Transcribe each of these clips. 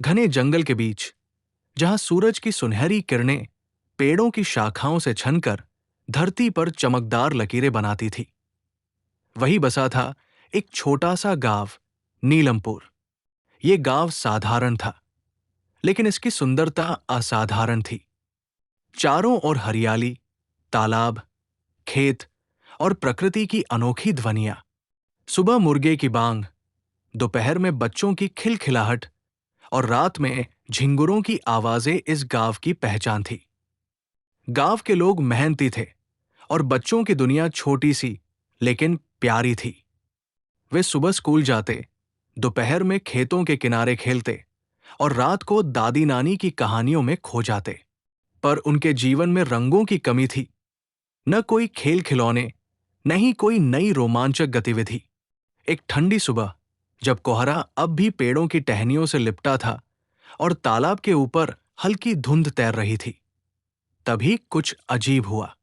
घने जंगल के बीच, जहां सूरज की सुनहरी किरणें पेड़ों की शाखाओं से छनकर धरती पर चमकदार लकीरें बनाती थी, वही बसा था एक छोटा सा गांव, नीलमपुर। ये गांव साधारण था, लेकिन इसकी सुंदरता असाधारण थी। चारों ओर हरियाली, तालाब, खेत और प्रकृति की अनोखी ध्वनियां। सुबह मुर्गे की बांग, दोपहर में बच्चों की खिलखिलाहट और रात में झिंगुरों की आवाजें इस गांव की पहचान थी। गांव के लोग मेहनती थे और बच्चों की दुनिया छोटी सी लेकिन प्यारी थी। वे सुबह स्कूल जाते, दोपहर में खेतों के किनारे खेलते और रात को दादी नानी की कहानियों में खो जाते। पर उनके जीवन में रंगों की कमी थी। न कोई खेल खिलौने, न ही कोई नई रोमांचक गतिविधि। एक ठंडी सुबह, जब कोहरा अब भी पेड़ों की टहनियों से लिपटा था और तालाब के ऊपर हल्की धुंध तैर रही थी, तभी कुछ अजीब हुआ।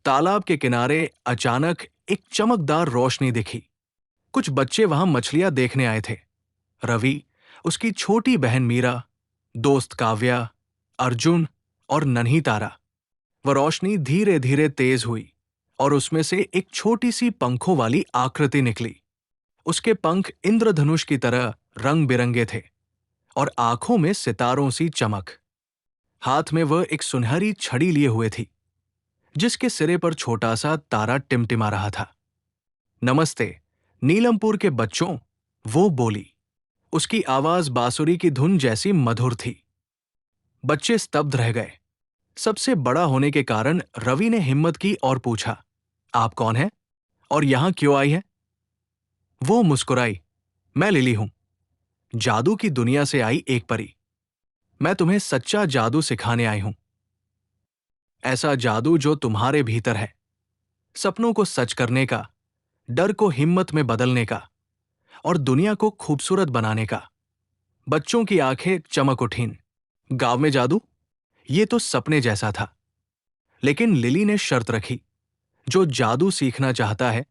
तालाब के किनारे अचानक एक चमकदार रोशनी दिखी। कुछ बच्चे वहां मछलियां देखने आए थे। रवि, उसकी छोटी बहन मीरा, दोस्त काव्या, अर्जुन और नन्ही तारा। वह रोशनी धीरे धीरे तेज हुई और उसमें से एक छोटी सी पंखों वाली आकृति निकली। उसके पंख इंद्रधनुष की तरह रंग बिरंगे थे और आंखों में सितारों सी चमक। हाथ में वह एक सुनहरी छड़ी लिए हुए थी, जिसके सिरे पर छोटा सा तारा टिमटिमा रहा था। नमस्ते, नीलमपुर के बच्चों, वो बोली। उसकी आवाज बांसुरी की धुन जैसी मधुर थी। बच्चे स्तब्ध रह गए। सबसे बड़ा होने के कारण रवि ने हिम्मत की और पूछा, आप कौन हैं और यहां क्यों आई हैं? वो मुस्कुराई, मैं लिली हूं, जादू की दुनिया से आई एक परी। मैं तुम्हें सच्चा जादू सिखाने आई हूं। ऐसा जादू जो तुम्हारे भीतर है, सपनों को सच करने का, डर को हिम्मत में बदलने का और दुनिया को खूबसूरत बनाने का। बच्चों की आंखें चमक उठीं। गांव में जादू? ये तो सपने जैसा था। लेकिन लिली ने शर्त रखी, जो जादू सीखना चाहता है,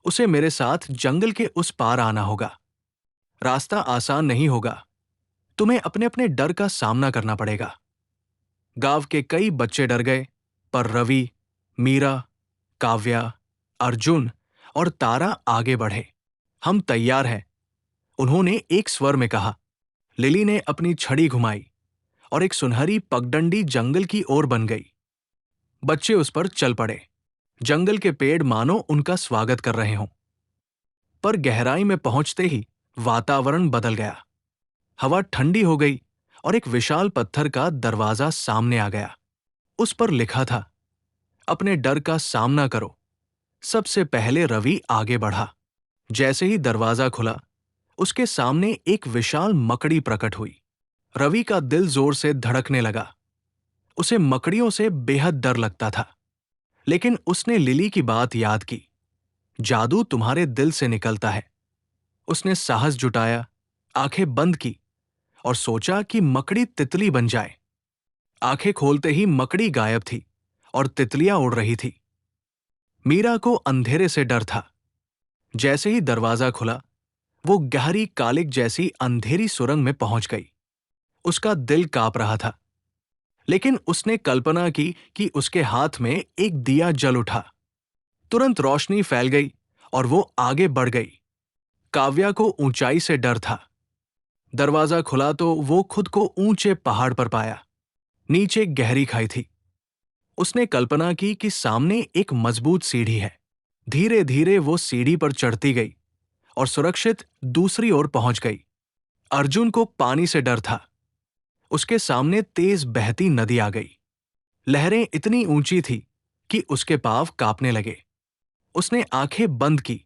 उसे मेरे साथ जंगल के उस पार आना होगा। रास्ता आसान नहीं होगा, तुम्हें अपने अपने डर का सामना करना पड़ेगा। गांव के कई बच्चे डर गए, पर रवि, मीरा, काव्या, अर्जुन और तारा आगे बढ़े। हम तैयार हैं, उन्होंने एक स्वर में कहा। लिली ने अपनी छड़ी घुमाई और एक सुनहरी पगडंडी जंगल की ओर बन गई। बच्चे उस पर चल पड़े। जंगल के पेड़ मानो उनका स्वागत कर रहे हों। पर गहराई में पहुंचते ही वातावरण बदल गया। हवा ठंडी हो गई और एक विशाल पत्थर का दरवाजा सामने आ गया। उस पर लिखा था, अपने डर का सामना करो। सबसे पहले रवि आगे बढ़ा। जैसे ही दरवाजा खुला, उसके सामने एक विशाल मकड़ी प्रकट हुई। रवि का दिल जोर से धड़कने लगा। उसे मकड़ियों से बेहद डर लगता था, लेकिन उसने लिली की बात याद की। जादू तुम्हारे दिल से निकलता है। उसने साहस जुटाया, आंखें बंद की और सोचा कि मकड़ी तितली बन जाए। आंखें खोलते ही मकड़ी गायब थी और तितलियां उड़ रही थी। मीरा को अंधेरे से डर था। जैसे ही दरवाजा खुला, वो गहरी कालिक जैसी अंधेरी सुरंग में पहुंच गई। उसका दिल कांप रहा था, लेकिन उसने कल्पना की कि उसके हाथ में एक दिया जल उठा। तुरंत रोशनी फैल गई और वो आगे बढ़ गई। काव्या को ऊंचाई से डर था। दरवाजा खुला तो वो खुद को ऊंचे पहाड़ पर पाया। नीचे गहरी खाई थी। उसने कल्पना की कि सामने एक मजबूत सीढ़ी है। धीरे धीरे वो सीढ़ी पर चढ़ती गई और सुरक्षित दूसरी ओर पहुंच गई। अर्जुन को पानी से डर था। उसके सामने तेज बहती नदी आ गई। लहरें इतनी ऊंची थी कि उसके पांव कांपने लगे। उसने आंखें बंद की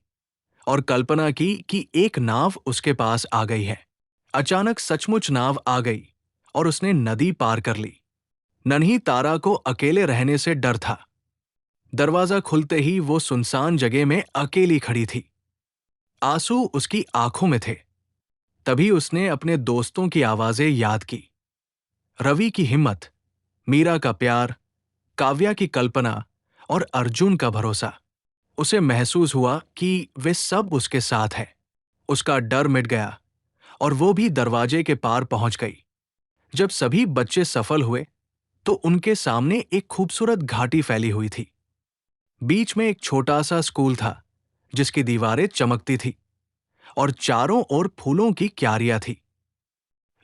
और कल्पना की कि एक नाव उसके पास आ गई है। अचानक सचमुच नाव आ गई और उसने नदी पार कर ली। नन्ही तारा को अकेले रहने से डर था। दरवाजा खुलते ही वो सुनसान जगह में अकेली खड़ी थी। आंसू उसकी आंखों में थे। तभी उसने अपने दोस्तों की आवाजें याद की। रवि की हिम्मत, मीरा का प्यार, काव्या की कल्पना और अर्जुन का भरोसा। उसे महसूस हुआ कि वे सब उसके साथ हैं। उसका डर मिट गया और वो भी दरवाजे के पार पहुंच गई। जब सभी बच्चे सफल हुए तो उनके सामने एक खूबसूरत घाटी फैली हुई थी। बीच में एक छोटा सा स्कूल था जिसकी दीवारें चमकती थी और चारों ओर फूलों की क्यारियां थी।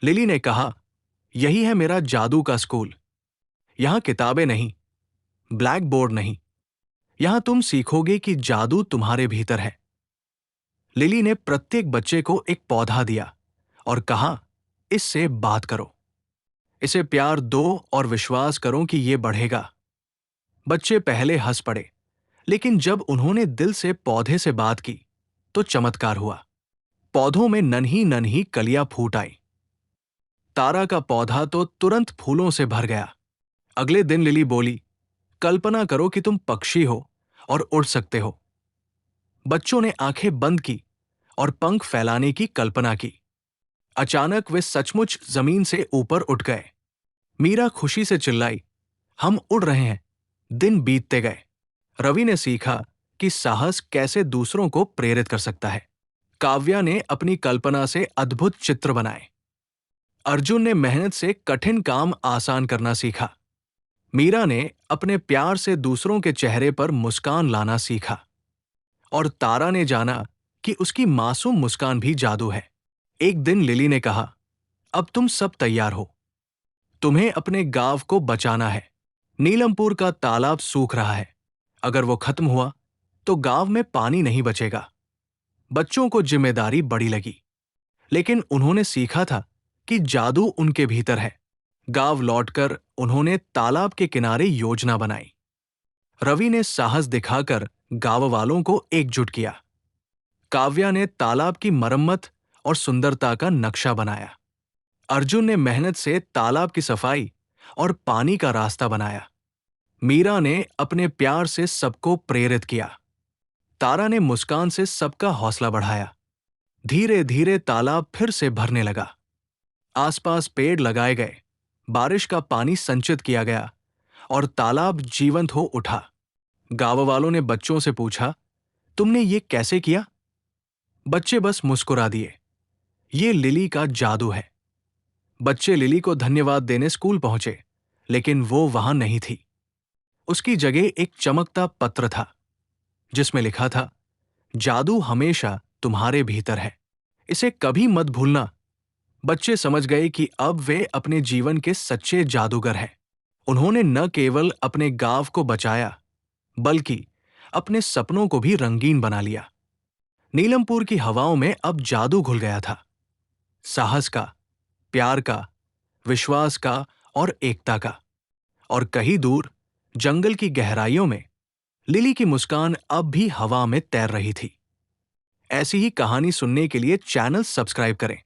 लिली ने कहा, यही है मेरा जादू का स्कूल। यहां किताबें नहीं, ब्लैक बोर्ड नहीं, यहां तुम सीखोगे कि जादू तुम्हारे भीतर है। लिली ने प्रत्येक बच्चे को एक पौधा दिया और कहा, इससे बात करो, इसे प्यार दो और विश्वास करो कि ये बढ़ेगा। बच्चे पहले हंस पड़े, लेकिन जब उन्होंने दिल से पौधे से बात की तो चमत्कार हुआ। पौधों में नन्ही नन्ही कलियां फूट आई। तारा का पौधा तो तुरंत फूलों से भर गया। अगले दिन लिली बोली, कल्पना करो कि तुम पक्षी हो और उड़ सकते हो। बच्चों ने आंखें बंद की और पंख फैलाने की कल्पना की। अचानक वे सचमुच जमीन से ऊपर उठ गए। मीरा खुशी से चिल्लाई, हम उड़ रहे हैं। दिन बीतते गए। रवि ने सीखा कि साहस कैसे दूसरों को प्रेरित कर सकता है। काव्या ने अपनी कल्पना से अद्भुत चित्र बनाए। अर्जुन ने मेहनत से कठिन काम आसान करना सीखा। मीरा ने अपने प्यार से दूसरों के चेहरे पर मुस्कान लाना सीखा। और तारा ने जाना कि उसकी मासूम मुस्कान भी जादू है। एक दिन लिली ने कहा, अब तुम सब तैयार हो। तुम्हें अपने गांव को बचाना है। नीलमपुर का तालाब सूख रहा है। अगर वो खत्म हुआ तो गांव में पानी नहीं बचेगा। बच्चों को जिम्मेदारी बड़ी लगी, लेकिन उन्होंने सीखा था कि जादू उनके भीतर है। गांव लौटकर उन्होंने तालाब के किनारे योजना बनाई। रवि ने साहस दिखाकर गांव वालों को एकजुट किया। काव्या ने तालाब की मरम्मत और सुंदरता का नक्शा बनाया। अर्जुन ने मेहनत से तालाब की सफाई और पानी का रास्ता बनाया। मीरा ने अपने प्यार से सबको प्रेरित किया। तारा ने मुस्कान से सबका हौसला बढ़ाया। धीरे धीरे तालाब फिर से भरने लगा। आसपास पेड़ लगाए गए, बारिश का पानी संचित किया गया और तालाब जीवंत हो उठा। गांव वालों ने बच्चों से पूछा, तुमने ये कैसे किया? बच्चे बस मुस्कुरा दिए। ये लिली का जादू है। बच्चे लिली को धन्यवाद देने स्कूल पहुंचे, लेकिन वो वहां नहीं थी। उसकी जगह एक चमकता पत्र था जिसमें लिखा था, जादू हमेशा तुम्हारे भीतर है, इसे कभी मत भूलना। बच्चे समझ गए कि अब वे अपने जीवन के सच्चे जादूगर हैं। उन्होंने न केवल अपने गांव को बचाया, बल्कि अपने सपनों को भी रंगीन बना लिया। नीलमपुर की हवाओं में अब जादू घुल गया था। साहस का, प्यार का, विश्वास का और एकता का। और कहीं दूर जंगल की गहराइयों में लिली की मुस्कान अब भी हवा में तैर रही थी। ऐसी ही कहानी सुनने के लिए चैनल सब्सक्राइब करें।